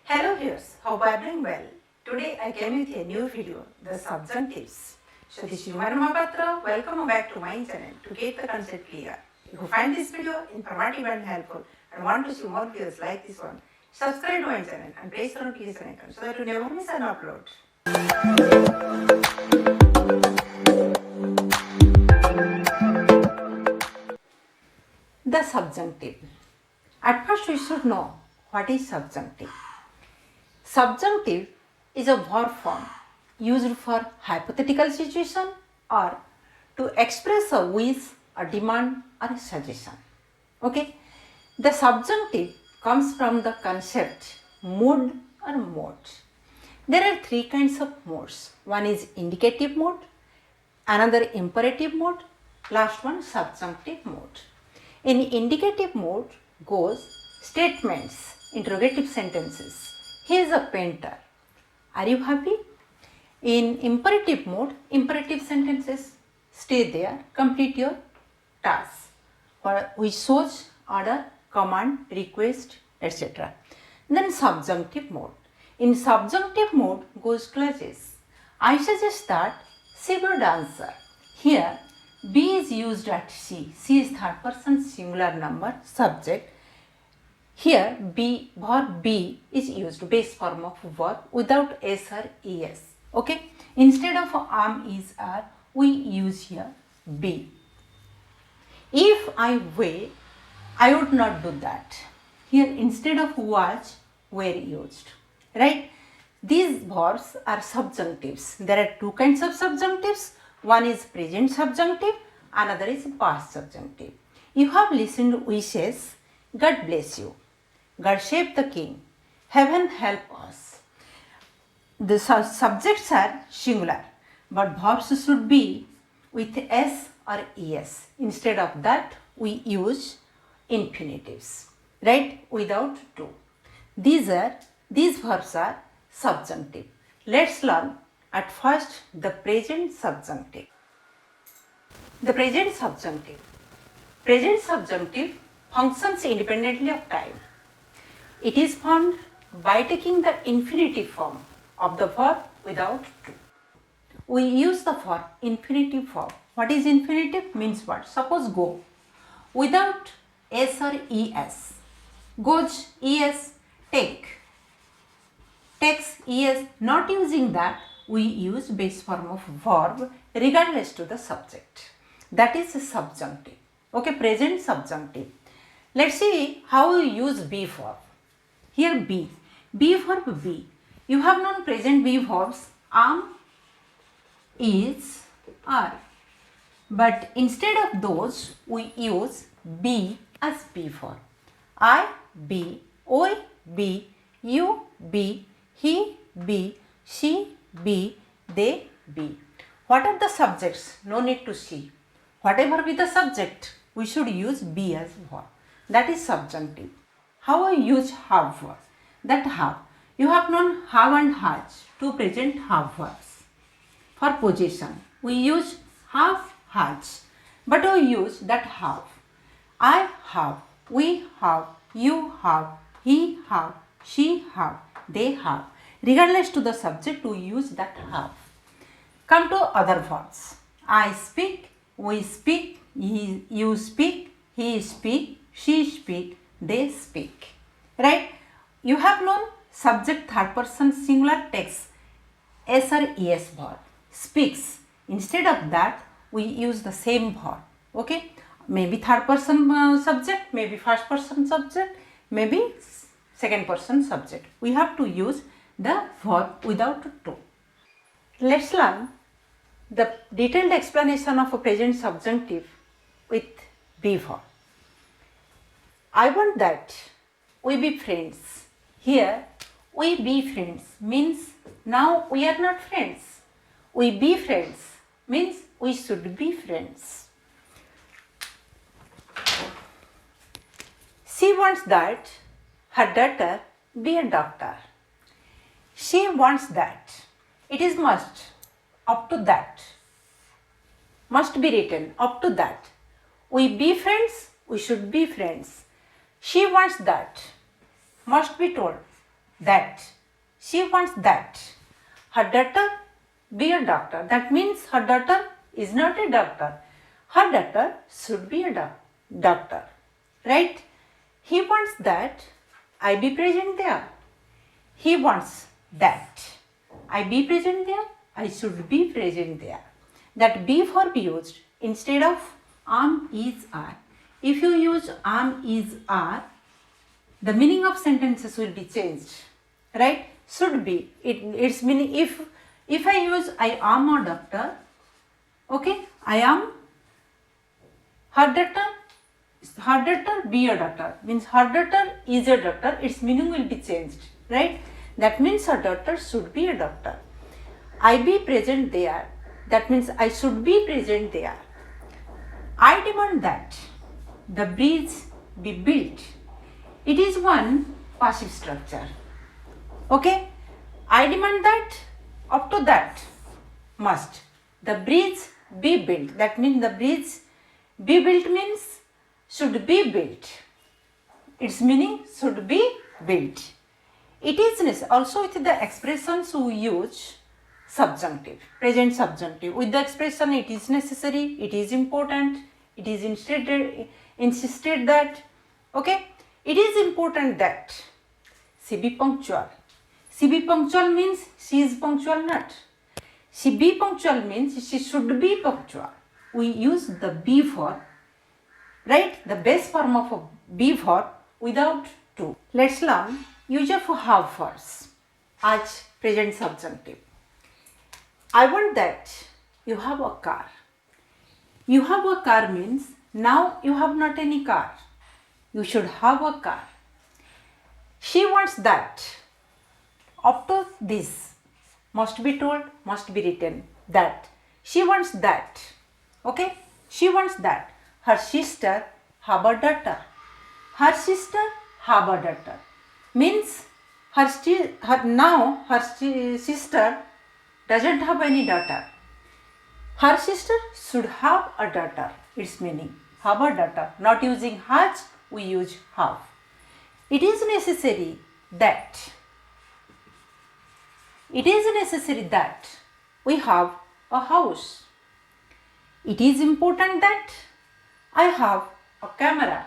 Hello viewers, hope I am doing well. Today I came with a new video, the subjunctives. So this is Marma Patra, welcome back to my channel to get the concept clear. If you find this video informative and helpful and want to see more videos like this one, subscribe to my channel and press the notification icon so that you never miss an upload. The subjunctive. At first we should know what is subjunctive. Subjunctive is a verb form used for hypothetical situation or to express a wish, a demand or a suggestion. Okay? The subjunctive comes from the concept mood or mode. There are three kinds of modes. One is indicative mode, another imperative mode, last one subjunctive mode. In indicative mode goes statements, interrogative sentences. He is a painter. Are you happy? In imperative mode, imperative sentences. Stay there, complete your task, which shows order, command, request, etc. Then subjunctive mode. In subjunctive mode goes clauses. I suggest that she would answer. Here, be is used at she. She is third person singular number subject. Here verb be is used, base form of verb without s or es. Okay. Instead of am, is, are, we use here be. If I were, I would not do that. Here instead of was, were used. Right? These verbs are subjunctives. There are two kinds of subjunctives. One is present subjunctive, another is past subjunctive. You have listened wishes, God bless you. God save the king. Heaven help us. The subjects are singular, but verbs should be with s or es. Instead of that, we use infinitives, right? Without to. These verbs are subjunctive. Let's learn at first the present subjunctive. The present subjunctive. Present subjunctive functions independently of time. It is formed by taking the infinitive form of the verb without to. We use the verb infinitive form. What is infinitive? Means what? Suppose go. Without s or es. Goes es, take. Takes es. Not using that, we use base form of verb regardless to the subject. That is a subjunctive. Okay, present subjunctive. Let's see how we use be verb. Here be verb be. You have known present be verbs am, is, are. But instead of those, we use be as be verb. I be, I be, you be, he be, she be, they be. What are the subjects? No need to see. Whatever be the subject, we should use be as verb. That is subjunctive. How I use have verb? That have. You have known have and has, two present have verbs. For possession, we use have, has. But we use that have. I have, we have, you have, he have, she have, they have. Regardless to the subject, we use that have. Come to other verbs. I speak, we speak, you speak, he speak, she speak, they speak. Right? You have known subject third person singular takes s or es verb. Speaks. Instead of that, we use the same verb. Okay? Maybe third person subject, maybe first person subject, maybe second person subject. We have to use the verb without to. Let's learn the detailed explanation of a present subjunctive with be verb. I want that we be friends. Here, we be friends means now we are not friends. We be friends means we should be friends. She wants that her daughter be a doctor. She wants that. It is must. Up to that. Must be written. Up to that. We be friends. We should be friends. She wants that. Must be told. that. She wants that. Her daughter be a doctor. That means her daughter is not a doctor. Her daughter should be a doctor. Right? He wants that I be present there. He wants that I be present there. I should be present there. That be verb used instead of am, is, are. If you use am, is, are, the meaning of sentences will be changed. Right? Should be. Its meaning, if I use I am a doctor, okay, I am, her daughter be a doctor, means her daughter is a doctor, its meaning will be changed. Right? That means her daughter should be a doctor. I be present there. That means I should be present there. I demand that the bridge be built. It is one passive structure. Okay? I demand that, up to that, must. The bridge be built. That means the bridge be built means should be built. Its meaning should be built. It is also with the expressions we use subjunctive, present subjunctive. With the expression it is necessary, it is important, it is insisted that, okay, it is important that she be punctual. She be punctual means she is punctual not. She be punctual means she should be punctual. We use the be verb, right? The base form of a be verb without to. Let's learn use of have verbs as present subjunctive. I want that you have a car. You have a car means now you have not any car. You should have a car. She wants that. Up to this must be told, must be written that. She wants that. Okay? She wants that. Her sister have a daughter. Her sister have a daughter. Means her sister doesn't have any daughter. Her sister should have a daughter. Its meaning have a daughter. Not using has, we use have. It is necessary that. It is necessary that we have a house. It is important that I have a camera.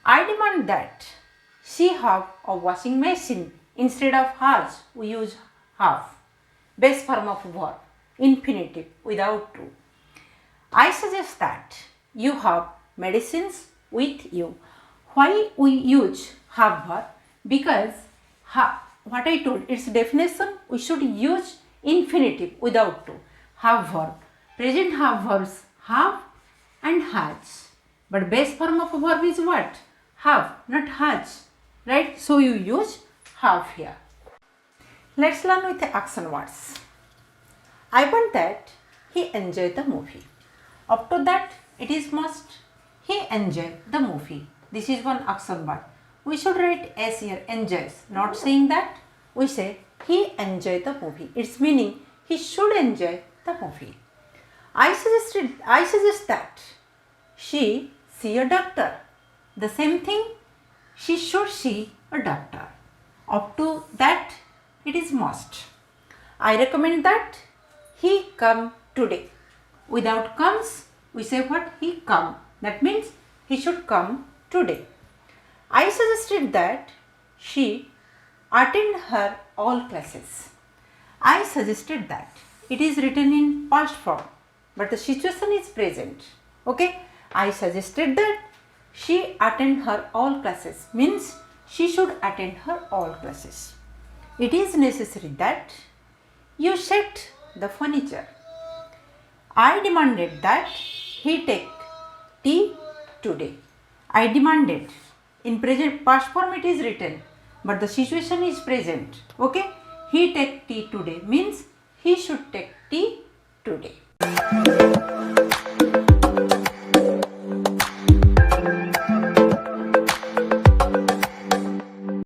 I demand that she have a washing machine. Instead of has, we use have. Base form of verb, infinitive without to. I suggest that you have medicines with you. Why we use have verb? Because what I told, its definition, we should use infinitive without to. Have verb. Present have verbs have and has. But base form of a verb is what? Have, not has. Right? So you use have here. Let's learn with the action words. I want that he enjoy the movie. Up to that, it is must. He enjoy the movie. This is one action word. We should write as here, enjoys. Not saying that, we say he enjoy the movie. Its meaning he should enjoy the movie. I suggest that she see a doctor. The same thing, she should see a doctor. Up to that, it is must. I recommend that he come today. Without comes, we say what? He come. That means he should come today. I suggested that she attend her all classes. I suggested that. It is written in past form, but the situation is present. Okay? I suggested that she attend her all classes. Means she should attend her all classes. It is necessary that you set the furniture. I demanded that he take tea today. I demanded. In present past form it is written, but the situation is present. Okay? He take tea today means he should take tea today.